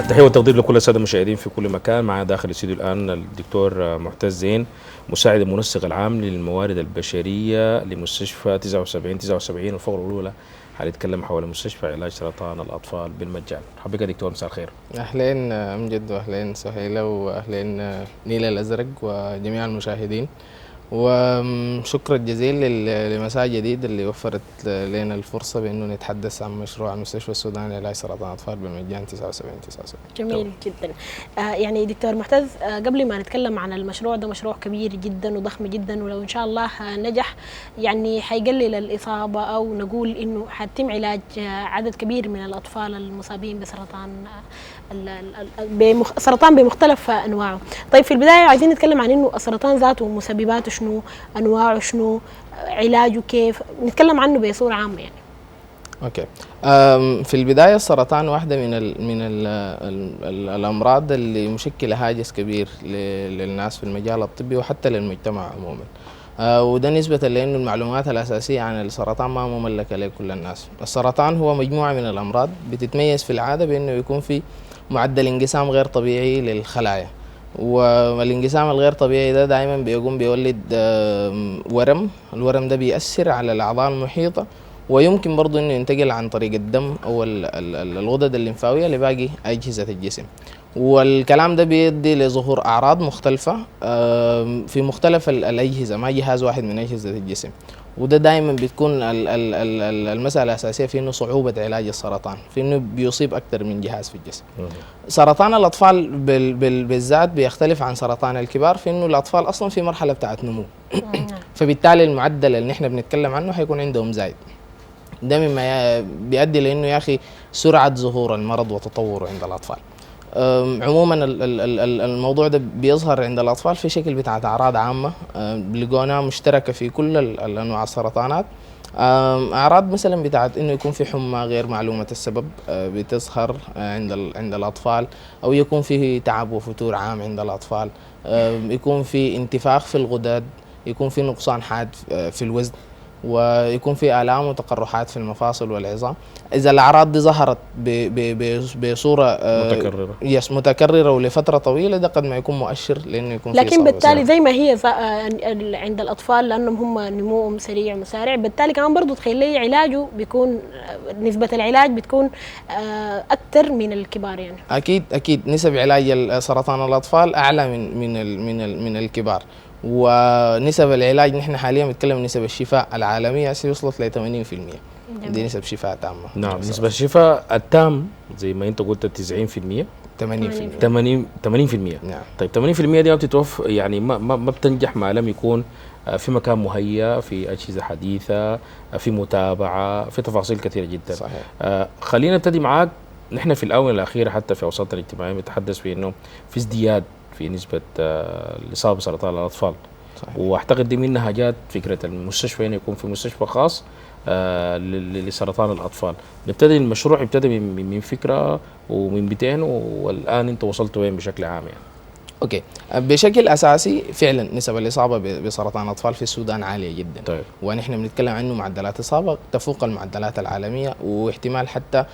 التحية والتقدير لكل السادة المشاهدين في كل مكان. معنا داخل الاستديو الآن الدكتور معتز زين، مساعد المنسق العام للموارد البشرية لمستشفى 79 والفقرة الأولى حنتكلم حول مستشفى علاج سرطان الأطفال بالمجان. مرحبا بك يا دكتور، مساء الخير. أهلين أمجد وأهلين سهيلة وأهلين نيل الأزرق وجميع المشاهدين، وشكرا جزيلا لمساء جديد اللي وفرت لنا الفرصة بأنه نتحدث عن مشروع المستشفى السوداني لعلاج سرطان الأطفال بالمجان 79. جميل جدا. يعني دكتور معتز، قبل ما نتكلم عن المشروع ده، مشروع كبير جدا وضخم جدا، ولو إن شاء الله نجح يعني حيقلل الإصابة أو نقول إنه حيتم علاج عدد كبير من الأطفال المصابين بسرطان سرطان بمختلف أنواعه. طيب في البداية عايزين نتكلم عن إنه السرطان ذاته مسبباته شنو، أنواعه شنو، علاجه كيف، نتكلم عنه بصورة عامة يعني. اوكي. في البداية السرطان واحدة من الأمراض اللي مشكلة هاجس كبير للناس في المجال الطبي وحتى للمجتمع عموما. وده نسبة لأنه المعلومات الأساسية عن السرطان ما مملكة لكل الناس. السرطان هو مجموعة من الأمراض بتتميز في العادة بأنه يكون في معدل انقسام غير طبيعي للخلايا، والانقسام الغير طبيعي ده دائما بيقوم بيولد ورم. الورم ده بيأثر على الأعضاء المحيطة، ويمكن برضو انه ينتقل عن طريق الدم او الغدد الليمفاويه لباقي اجهزه الجسم. والكلام ده بيدي لظهور اعراض مختلفه في مختلف الاجهزه، ما جهاز واحد من اجهزه الجسم. وده دائما بتكون المساله الاساسيه في انه صعوبه علاج السرطان، في انه بيصيب اكثر من جهاز في الجسم. سرطان الاطفال بالذات بيختلف عن سرطان الكبار في انه الاطفال اصلا في مرحله بتاعت نمو فبالتالي المعدل اللي نحن بنتكلم عنه حيكون عندهم زايد. ده مما بيؤدي لانه يا اخي سرعه ظهور المرض وتطوره عند الاطفال. عموما الموضوع ده بيظهر عند الاطفال في شكل بتاعت اعراض عامه لقوناها مشتركه في كل الانواع السرطانات. اعراض مثلا بتاعت انه يكون في حمى غير معلومه السبب بتظهر عند الاطفال، او يكون في تعب وفتور عام عند الاطفال، يكون في انتفاخ في الغدد، يكون في نقصان حاد في الوزن، ويكون في آلام وتقرحات في المفاصل والعظام. إذا الأعراض دي ظهرت بصورة متكررة ولفترة طويلة، ده قد ما يكون مؤشر لأنه يكون لكن في بالتالي زي ما هي عند الأطفال لأنهم هم نموهم سريع مسارع، بالتالي كمان برضو تخيل لي علاجه بيكون نسبة العلاج بتكون أكثر من الكبار يعني. أكيد نسب علاج سرطان الأطفال أعلى من الكبار. ونسب العلاج نحن حاليا بنتكلم نسب الشفاء العالميه وصلت ل 80%. دي نسب شفاء تامه. نعم، نسبة الشفاء التام زي ما انت قلت 90%. 80%. نعم. طيب 80% دي ما بتتوفر يعني ما بتنجح ما لم يكون في مكان مهيأ، في أجهزة حديثة، في متابعة، في تفاصيل كثيرة جدا. صحيح. خلينا نبتدي معاك. نحن في الآونة الأخيرة حتى في أوساط الاجتماعية بنتحدث في إنه في ازدياد في نسبة الإصابة بسرطان الأطفال. صحيح. وأعتقد دي منها جات فكرة المستشفى هنا يكون في مستشفى خاص لسرطان الأطفال. نبتدي المشروع يبتدي من فكرة ومن بيتين، والآن أنت وصلت وين بشكل عام يعني؟ اوكي. بشكل اساسي فعلا نسب الاصابه بسرطان الاطفال في السودان عاليه جدا. طيب. ونحن بنتكلم عنه معدلات اصابه تفوق المعدلات العالميه، واحتمال حتى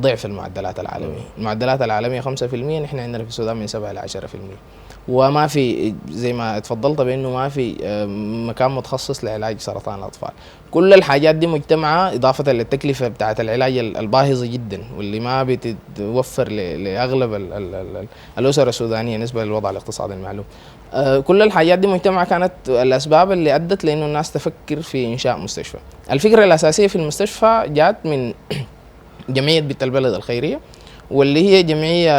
ضعف المعدلات العالميه. المعدلات العالميه 5%، نحن عندنا في السودان من 7 ل 10%. وما في زي ما اتفضلت بانه ما في مكان متخصص لعلاج سرطان الاطفال. كل الحاجات دي مجتمعه اضافه للتكلفه بتاعه العلاج الباهظه جدا واللي ما بتتوفر لاغلب الاسر السودانيه نسبه للوضع الاقتصادي المعلوم. كل الحاجات دي مجتمعه كانت الاسباب اللي ادت لانه الناس تفكر في انشاء مستشفى. الفكره الاساسيه في المستشفى جات من جمعيه بيت البلد الخيريه، واللي هي جمعية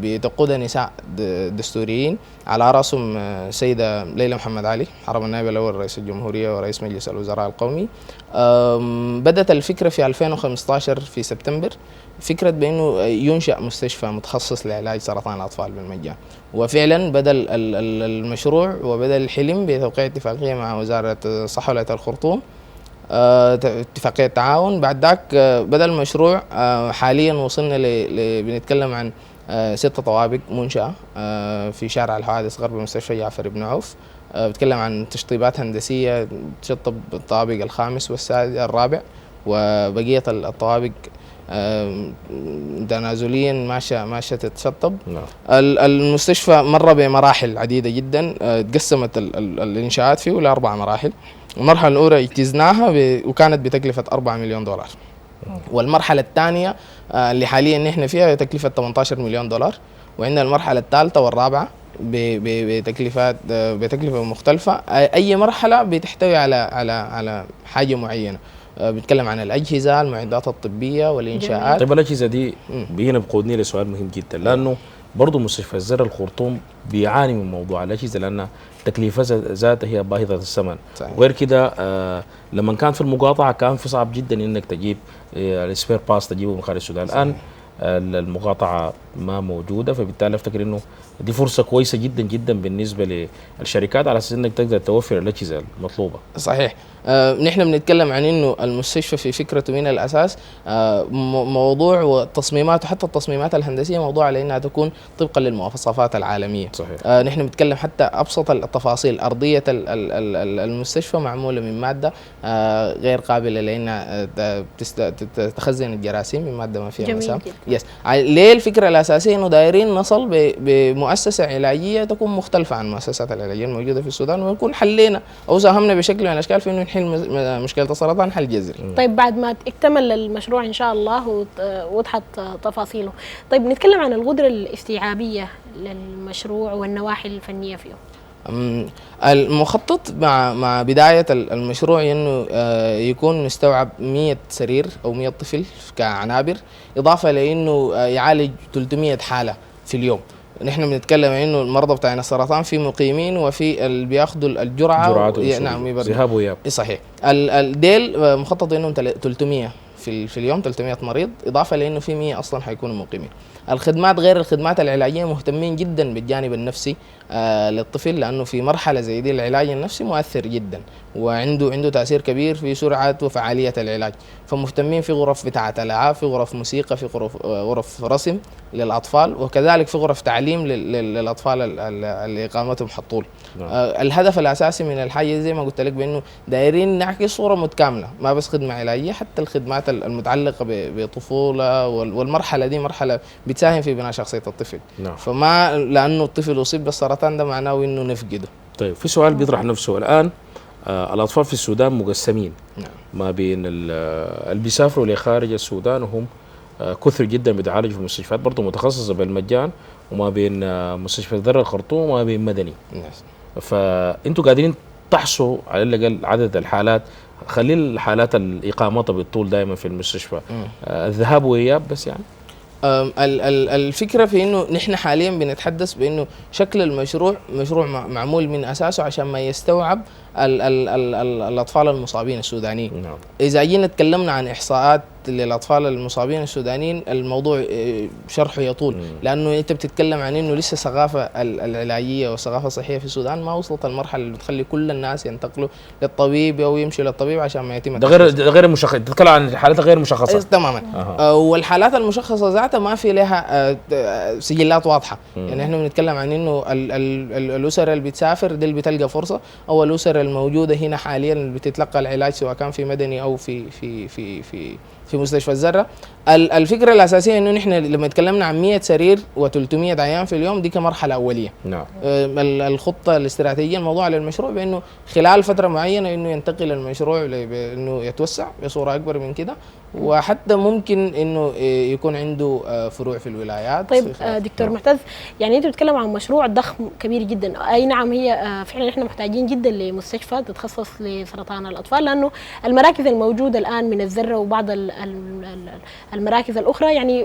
بتقودها نساء دستوريين على رأسهم السيدة ليلى محمد علي حرم النائب الأول رئيس الجمهورية ورئيس مجلس الوزراء القومي. بدأت الفكرة في 2015 في سبتمبر، فكرة بأنه ينشأ مستشفى متخصص لعلاج سرطان الأطفال بالمجان. وفعلا بدأ المشروع وبدأ الحلم بتوقيع اتفاقية مع وزارة الصحة ولاية الخرطوم، اتفاقية تعاون. بعد ذاك بدأ المشروع. حاليا وصلنا بنتكلم عن 6 طوابق منشأة في شارع الحوادث غرب مستشفى جعفر بن عوف. بتكلم عن تشطيبات هندسية تشطب الطابق الخامس والسادس الرابع، وبقيه الطوابق تنازليا ماشيه تتشطب. المستشفى مر بمراحل عديده جدا، تقسمت الانشاءات فيه ل4 مراحل. المرحله الاولى اجتزناها وكانت بتكلفه 4 مليون دولار، والمرحله الثانيه اللي حاليا نحن فيها تكلفه 18 مليون دولار، وعندنا المرحله الثالثه والرابعه بتكلفه مختلفه. اي مرحله بتحتوي على حاجه معينه. بنتكلم عن الاجهزه، المعدات الطبيه والانشاءات. طيب الاجهزه دي هنا بقودني لسؤال مهم جدا، لانه برضه مستشفى الزر الخرطوم بيعاني من موضوع الاجهزه، لان تكلفتها ذاتها هي باهظه الثمن. وغير كده لما كان في المقاطعه كان في صعب جدا انك تجيب السبير باس تجيبه من خارج السودان. الان المقاطعه ما موجوده، فبالتالي افتكر انه دي فرصه كويسه جدا جدا بالنسبه للشركات على اساس انك تقدر توفر الاجهزه المطلوبه. صحيح. نحن بنتكلم عن انه المستشفى في فكرته من الاساس موضوع وتصميماته، حتى التصميمات الهندسيه موضوع على انها تكون طبقا للمواصفات العالميه. صحيح. نحن بنتكلم حتى ابسط التفاصيل. ارضيه المستشفى معموله من ماده غير قابله لانها تخزن الجراثيم، من ماده ما فيها مسام. يس. ليه الفكره الاساسيه انه دايرين نصل بمؤسسه علاجيه تكون مختلفه عن المؤسسات العلاجيه الموجوده في السودان، ونكون حلينا او ساهمنا بشكل من الاشكال في انه نحل مشكله السرطان حل جذري. طيب بعد ما اكتمل المشروع ان شاء الله ووضحت تفاصيله، طيب نتكلم عن القدره الاستيعابيه للمشروع والنواحي الفنيه فيه. المخطط مع بدايه المشروع انه يكون مستوعب 100 سرير او 100 طفل كعنابر، اضافه لانه يعالج 300 حاله في اليوم. نحن بنتكلم عن انه المرضى بتاعين السرطان في مقيمين وفي اللي بياخذوا الجرعه. نعم، ذهاب واياب. صحيح. الديل مخطط انهم 300 في اليوم، 300 مريض، اضافه لانه في 100 اصلا حيكونوا مقيمين. الخدمات غير الخدمات العلاجيه مهتمين جدا بالجانب النفسي للطفل، لانه في مرحله زي دي العلاج النفسي مؤثر جدا وعنده تاثير كبير في سرعه وفعاليه العلاج. فمهتمين في غرف بتاعه العاب، في غرف موسيقى، في غرف رسم للاطفال، وكذلك في غرف تعليم للاطفال اللي اقامتهم حطول. الهدف الاساسي من الحاجه زي ما قلت لك بانه دايرين نعكس صوره متكامله، ما بس خدمه علاجيه، حتى الخدمات المتعلقه بطفوله، والمرحله دي مرحله بتساهم في بناء شخصيه الطفل. نعم. فما لانه الطفل اصيب بالسرطان ده معناه انه نفقده. طيب في سؤال بيطرح نفسه الان، الاطفال في السودان مقسمين. نعم. ما بين اللي بيسافروا لخارج السودان وهم كثر جدا بيتعالجوا في مستشفيات برضه متخصصه بالمجان، وما بين مستشفى الذره الخرطوم وما بين مدني. نعم. فانتوا قادرين تحصوا على الاقل عدد الحالات، خلي الحالات الاقامه بالطول دائما في المستشفى الذهاب واياب بس يعني. الفكره في انه نحن حاليا بنتحدث بانه شكل المشروع مشروع معمول من اساسه عشان ما يستوعب الاطفال المصابين السودانيين. نعم. اذا جينا تكلمنا عن احصاءات للاطفال المصابين السودانيين الموضوع شرحه يطول، لانه انت بتتكلم عن انه لسه الثقافه العلاجيه والثقافه الصحيه في السودان ما وصلت المرحله اللي بتخلي كل الناس ينتقلوا للطبيب او يمشوا للطبيب عشان ما يتم ده غير مشخص. تتكلم عن حالات غير مشخصه تماما. والحالات المشخصه ذاتها ما في لها سجلات واضحه. يعني احنا بنتكلم عن انه الاسر اللي بتسافر دي اللي بتلقى فرصه، او الاسر الموجوده هنا حاليا اللي بتتلقى العلاج سواء كان في مدني او في مستشفى الذره. الفكره الاساسيه انه نحن لما تكلمنا عن 100 سرير و300 عيان في اليوم دي كمرحله اوليه. نعم. الخطه الاستراتيجيه الموضوع للمشروع بانه خلال فتره معينه انه ينتقل المشروع بانه يتوسع بصوره اكبر من كده، وحتى ممكن انه يكون عنده فروع في الولايات. طيب دكتور معتز، يعني انت بتتكلم عن مشروع ضخم كبير جدا. اي نعم، هي فعلا احنا محتاجين جدا لمستشفى تتخصص لسرطان الاطفال، لانه المراكز الموجوده الان من الذره وبعض المراكز الاخرى يعني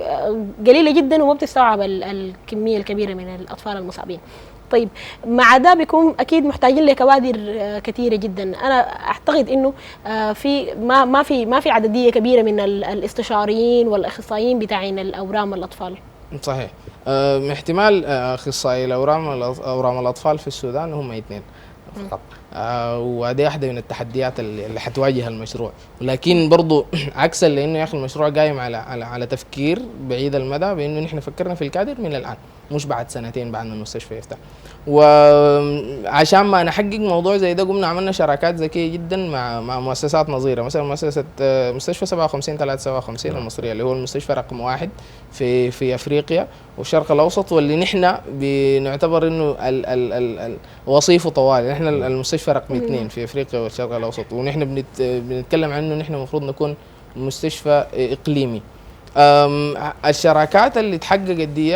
قليله جدا وما بتستوعب الكميه الكبيره من الاطفال المصابين. طيب مع ده بيكون اكيد محتاجين لكوادر كثيره جدا. انا اعتقد انه في ما في عدديه كبيره من الاستشاريين والاخصائيين بتاعين الاورام الاطفال. صحيح. احتمال اخصائي اورام الاطفال في السودان هم 2 فقط. وهذه واحدة من التحديات اللي حتواجه المشروع، لكن برضو عكسا لانه يا اخي المشروع قايم على تفكير بعيد المدى، بانه نحن فكرنا في الكادر من الان. مش بعد سنتين بعد ما المستشفى يفتح. وعشان ما نحقق موضوع زي ده قمنا عملنا شراكات ذكيه جدا مع مؤسسات نظيره، مثلا مستشفى 57 المصريه اللي هو المستشفى رقم 1 في افريقيا والشرق الاوسط، واللي نحن بنعتبر انه وصيفه طوال، نحن المستشفى رقم 2 في افريقيا والشرق الاوسط، ونحن بنتكلم عنه نحن المفروض نكون مستشفى اقليمي. الشراكات اللي تحققت دي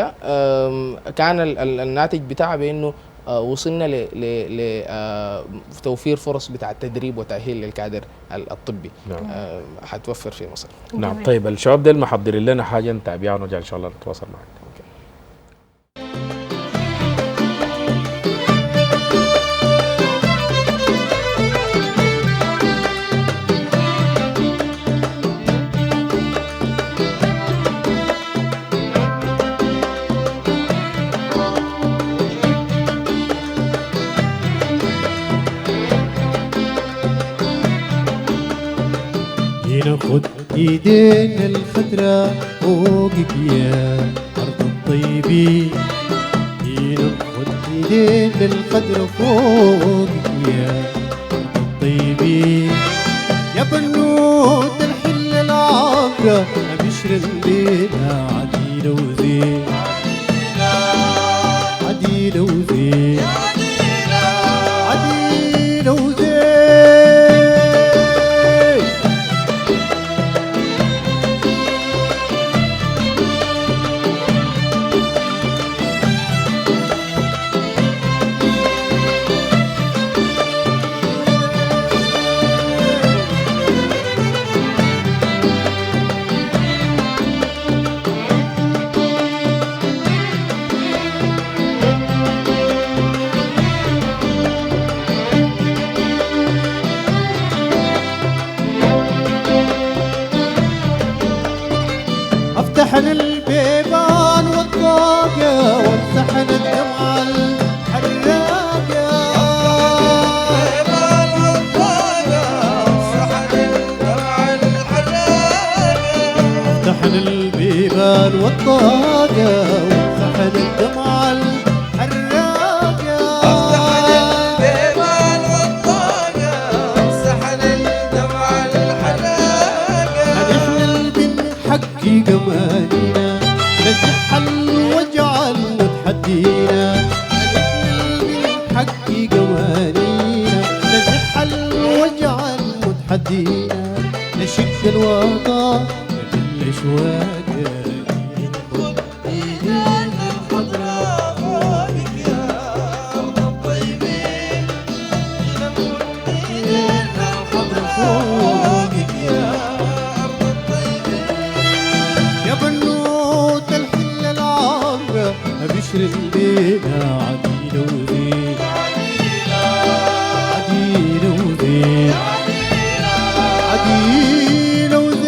كان الناتج بتاعها بانه وصلنا لتوفير فرص بتاع التدريب وتأهيل للكادر الطبي. حتوفر في مصر. نعم. طيب الشباب ديل محضرين لنا حاجه نتابعها ونرجع ان شاء الله نتواصل معك. ناخد ايدينا الخضرا فوقك يا ارض الطيبين، ناخد ايدينا الخضرا فوقك يا ارض الطيبين، يا بنوت الحلة العبرة بشر الليلة عديلة وزين، عديلة وزين، عديلة وزين. افتحن البيبان والطاقة وامسحن الدمعة الحراقة، افتحن البيبان والطاقة وامسحن الدمعة الحراقة، افتحن البيبان والطاقة وامسحن الدمعة الحراقة، هنحمل بنحكي جمالنا نزحل واجعل متحدينا، هنحمل بنحكي جمالنا نزحل واجعل متحدينا، نشد الوطن نبل شواقة ناخد ايدينا الخضرا فوقك يا ارض الطيبين، ناخد ايدينا الخضرا فوقك يا ارض الطيبين، يا بنوت الحلة العمرة بشر الليلة عديلة وزين، عديلة وزين، عديلة وزين.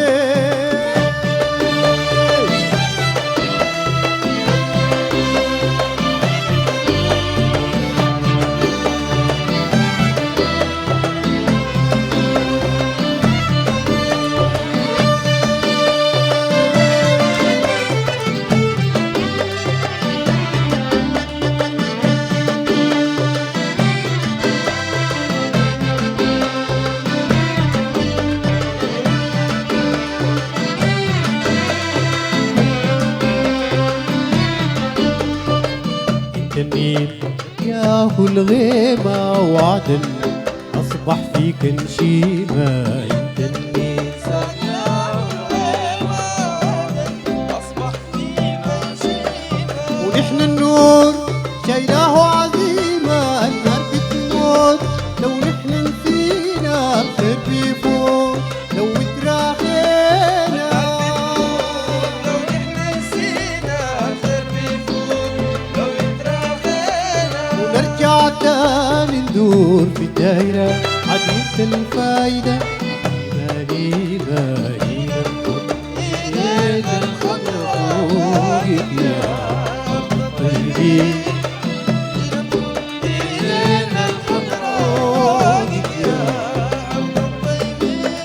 ياهو الغيمة وعدل أصبح فيك نشيمة، انت النيل ياهو الغيمة وعدل أصبح فيك نشيمة، ونحن النور شايلاه عزيمة، النار بتموت لو نحن نسينا الخير بيفوت لو تراخينا، لو نحن نسينا الخير بيفوت لو تراخينا، ونرجع تاني ندور في الدايرة عديدة الفايدة، مالي مالي ناخد ايدينا الخضرا فوقك يا ارض الطيبين، ناخد ايدينا الخضرا فوقك يا ارض الطيبين،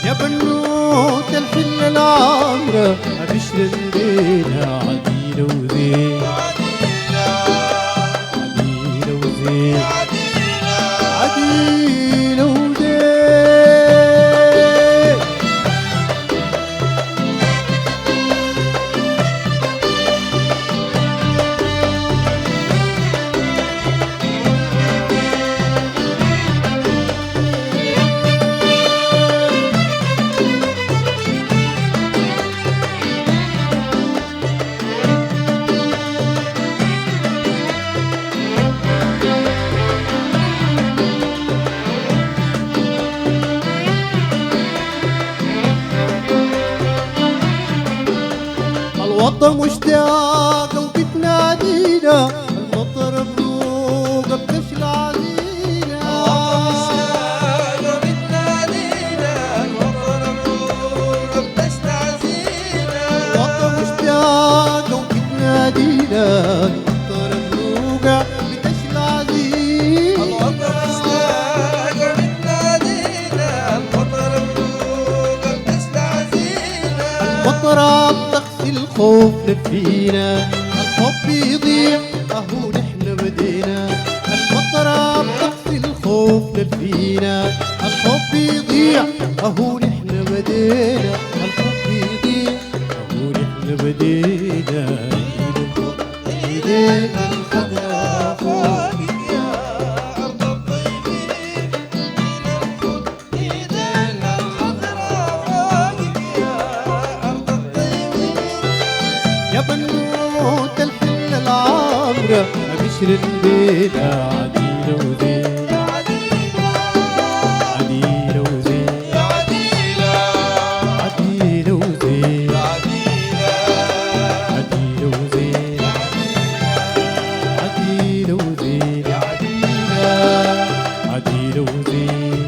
يا بنوت الحلة العمرة بشر الليلة عديلة وزين، بتنادينا المطر بروقة بتشل عزينا الوطن مشتاقة وبتنادينا المطر بروقة بتشل عزينا المطرة بتغسل الخوف نفينا الحب يضيع اهو نحن بدينا المطرة بتغسل الخوف نفينا الحب يضيع اهو نحن بدينا الحب يضيع اهو نحن بدينا ايدينا الخضرا فوق يا بنوت الحل العامرة أبشر بينا عديلة وزين عديلة وزين عديلة وزين عديلة وزين عديلة وزين عديلة وزين.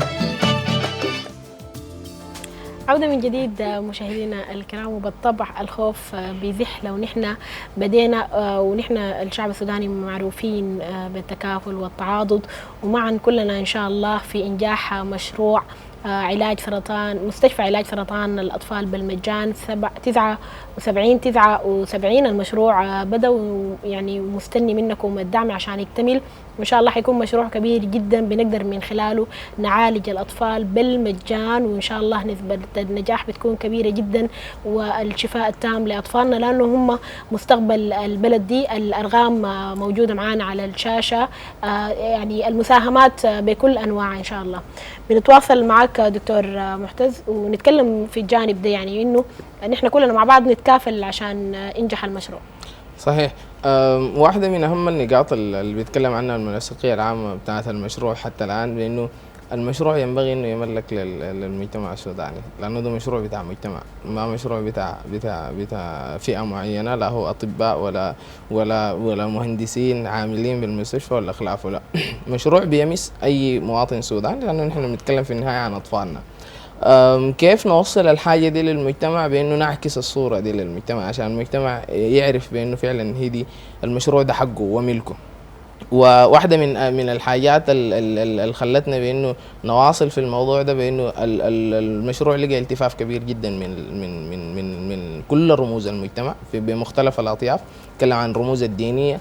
عودة من جديد مشاهدينا الكرام، وبالطبع الخوف بيزح لو نحن بدينا ونحن الشعب السوداني معروفين بالتكافل والتعاضد، ومعا كلنا إن شاء الله في إنجاح مشروع علاج سرطان، مستشفى علاج سرطان الأطفال بالمجان 79 المشروع بدأ، يعني مستني منكم الدعم عشان يكتمل، وإن شاء الله حيكون مشروع كبير جدا بنقدر من خلاله نعالج الأطفال بالمجان، وإن شاء الله نسبة النجاح بتكون كبيرة جدا والشفاء التام لأطفالنا، لأنه هم مستقبل البلد دي. الأرقام موجودة معانا على الشاشة، يعني المساهمات بكل أنواع إن شاء الله. بنتواصل معك دكتور محتز ونتكلم في الجانب ده، يعني إنه نحن كلنا مع بعض نتكافل عشان ينجح المشروع. صحيح. واحدة من أهم النقاط اللي بيتكلم عنها المنسقية العامة بتاعت المشروع حتى الآن بأنه المشروع ينبغي انه يملك للمجتمع السوداني، لانه ده مشروع بتاع مجتمع، ما مشروع بتاع فئه معينه، لا هو اطباء ولا مهندسين عاملين بالمستشفى ولا خلافه، لا مشروع بيمس اي مواطن سوداني، لانه نحن بنتكلم في النهايه عن اطفالنا. كيف نوصل الحاجه دي للمجتمع؟ بانه نعكس الصوره دي للمجتمع عشان المجتمع يعرف بانه فعلا هي دي المشروع ده حقه وملكه. وواحدة من الحاجات اللي خلتنا بانه نواصل في الموضوع ده بانه المشروع لقى التفاف كبير جدا من كل رموز المجتمع بمختلف الاطياف. نتكلم عن الرموز الدينيه،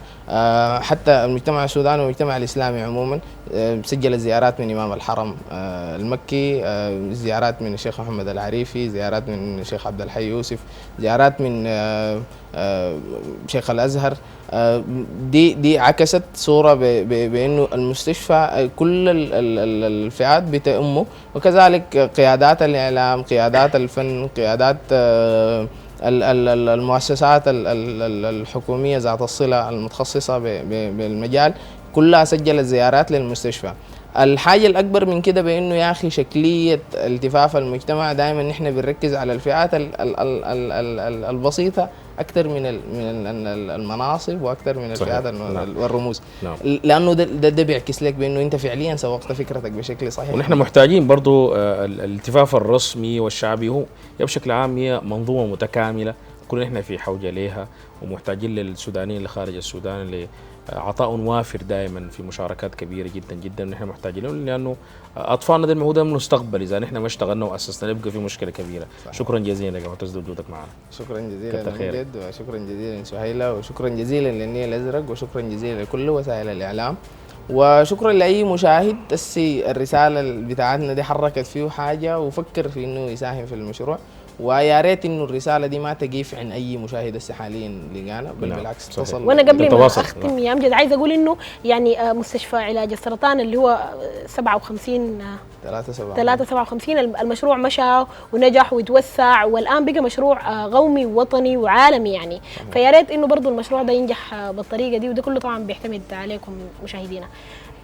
حتى المجتمع السوداني والمجتمع الاسلامي عموما سجل زيارات من امام الحرم المكي، زيارات من الشيخ محمد العريفي، زيارات من الشيخ عبد الحي يوسف، زيارات من شيخ الازهر. دي عكست صوره بانه المستشفى كل الفئات بتأمه، وكذلك قيادات الاعلام، قيادات الفن، قيادات المؤسسات الحكوميه ذات الصله المتخصصه بالمجال كلها سجلت زيارات للمستشفى. الحاجه الاكبر من كده بانه يا اخي شكليه التفاف المجتمع دائما نحن بنركز على الفئات البسيطه اكثر من المناصب واكثر من الفئات والرموز، لانه ده بيعكس لك بانه انت فعليا سوقت فكرتك بشكل صحيح. ونحن محتاجين برضو الالتفاف الرسمي والشعبي هو بشكل عام هي منظومه متكامله كلنا نحن في حوجه لها، ومحتاجين للسودانيين اللي خارج السودان عطاء وافر دائما في مشاركات كبيره جدا جدا نحن محتاجين، لانه اطفالنا ده الموضوع المستقبل، اذا نحن ما اشتغلنا واسسنا نبقى في مشكله كبيره. صحيح. شكرا جزيلا لك معتز وجودك معنا. شكرا جزيلا لمجد، وشكرا جزيلا لسهيله، وشكرا جزيلا للنيل الازرق، وشكرا جزيلا لكل وسائل الاعلام، وشكرا لاي مشاهد الرساله بتاعتنا دي حركت فيه حاجه وفكر في انه يساهم في المشروع، ويا ريت انه الرساله دي ما تقيف عن اي مشاهد حاليا لقانا، بل بالعكس تصل. وانا قبل ما اختم يا امجد عايز اقول انه يعني مستشفى علاج السرطان اللي هو 357 المشروع مشى ونجح وتوسع، والان بقى مشروع قومي ووطني وعالمي يعني، فيا ريت انه برضه المشروع ده ينجح بالطريقه دي، وده كله طبعا بيعتمد عليكم مشاهدينا.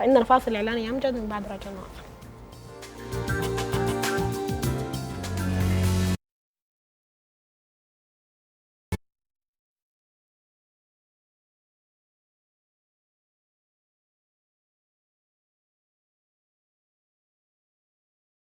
عندنا فاصل اعلاني يا امجد ومن بعد راجعنا.